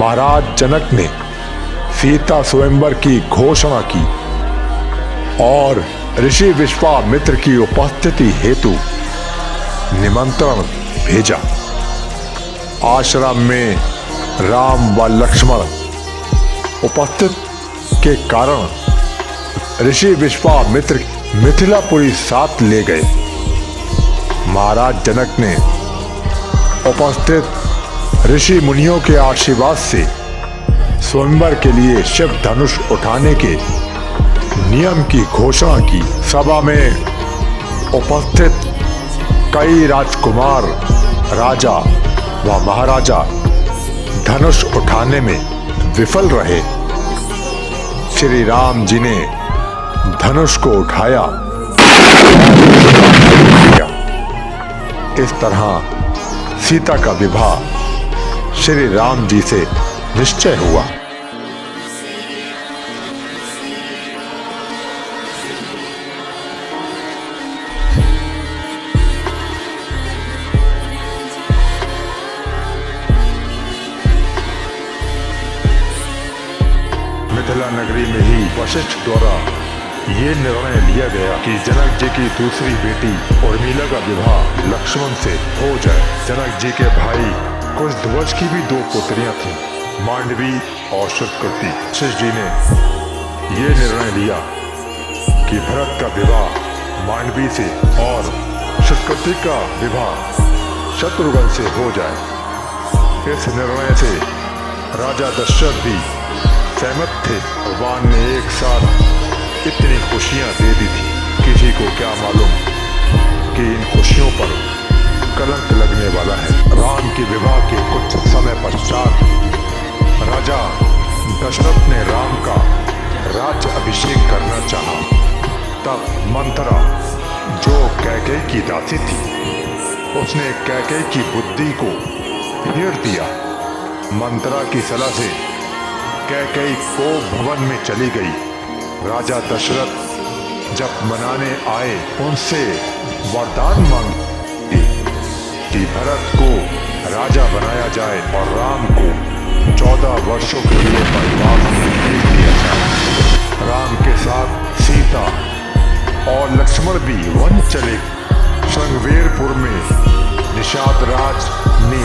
महाराज जनक ने सीता स्वयंवर की घोषणा की और ऋषि विश्वामित्र की उपस्थिति हेतु निमंत्रण भेजा। आश्रम में राम व लक्ष्मण उपस्थित के कारण ऋषि विश्वामित्र मिथिलापुरी साथ ले गए। महाराज जनक ने उपस्थित ऋषि मुनियों के आशीर्वाद से स्वयंवर के लिए शिव धनुष उठाने के नियम की घोषणा की। सभा में उपस्थित कई राजकुमार, राजा व महाराजा धनुष उठाने में विफल रहे। श्री राम जी ने धनुष को उठाया। इस तरह सीता का विवाह श्री राम जी से निश्चय हुआ। मिथिला नगरी में ही वशिष्ठ द्वारा ये निर्णय लिया गया कि जनक जी की दूसरी बेटी उर्मिला का विवाह लक्ष्मण से हो जाए। जनक जी के भाई कुशध्वज की भी 2 पुत्रियां थीं, मांडवी और शुक्रकृति। वशिष्ठ जी ने ये निर्णय लिया कि भरत का विवाह मांडवी से और शुक्रकृति का विवाह शत्रुघ्न से हो जाए। इस निर्णय से राजा दशरथ भी सहमत थे। भगवान ने एक साथ इतनी खुशियां दे दी थी, किसी को क्या मालूम कि इन खुशियों पर कलंक लगने वाला है। राम के विवाह के कुछ समय पश्चात राजा दशरथ ने राम का राज्य अभिषेक करना चाहा। तब मंथरा, जो कैकेयी की दासी थी, उसने कैकेयी की बुद्धि को फेर दिया। मंथरा की सलाह से कैकेयी को भवन में चली गई। राजा दशरथ जब मनाने आए, उनसे वरदान मांगे कि भरत को राजा बनाया जाए और राम को 14 वर्षों के लिए वनवास में भेज दिया जाए। राम के साथ सीता और लक्ष्मण भी वन चले। श्रृंगवेरपुर में निषाद राज ने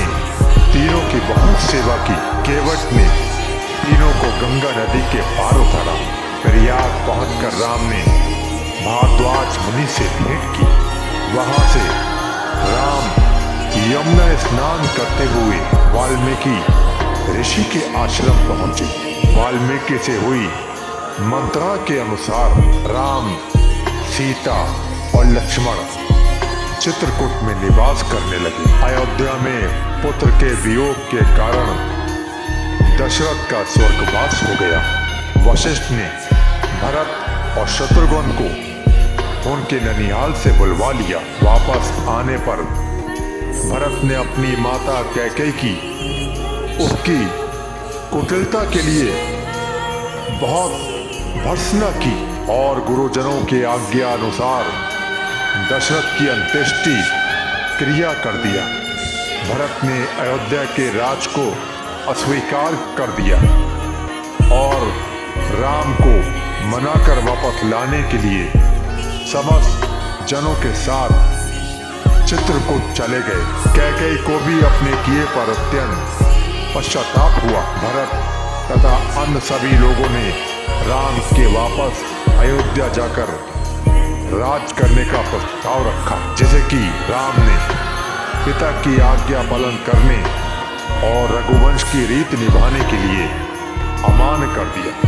तीनों की बहुत सेवा की। केवट ने तीनों को गंगा नदी के पार उतारा। प्रयाग पहुंचकर राम ने भारद्वाज मुनि से भेंट की। वहां से राम यमुना स्नान करते हुए वाल्मीकि ऋषि के आश्रम पहुंचे। वाल्मीकि से हुई मंत्रणा के अनुसार राम, सीता और लक्ष्मण चित्रकूट में निवास करने लगे। अयोध्या में पुत्र के वियोग के कारण दशरथ का स्वर्गवास हो गया। वशिष्ठ ने भरत और शत्रुघ्न को उनके ननिहाल से बुलवा लिया। वापस आने पर भरत ने अपनी माता कैकेयी की उसकी कुटिलता के लिए बहुत भर्त्सना की और गुरुजनों के आज्ञा अनुसार दशरथ की अंत्येष्टि क्रिया कर दिया। भरत ने अयोध्या के राज को अस्वीकार कर दिया और राम को मनाकर वापस लाने के लिए समस्त जनों के साथ चित्रकूट चले गए। कैकेयी को भी अपने किए पर अत्यंत पश्चाताप हुआ। भरत तथा अन्य सभी लोगों ने राम के वापस अयोध्या जाकर राज करने का प्रस्ताव रखा, जिसे कि राम ने पिता की आज्ञा पालन करने और रघुवंश की रीत निभाने के लिए अमान्य कर दिया।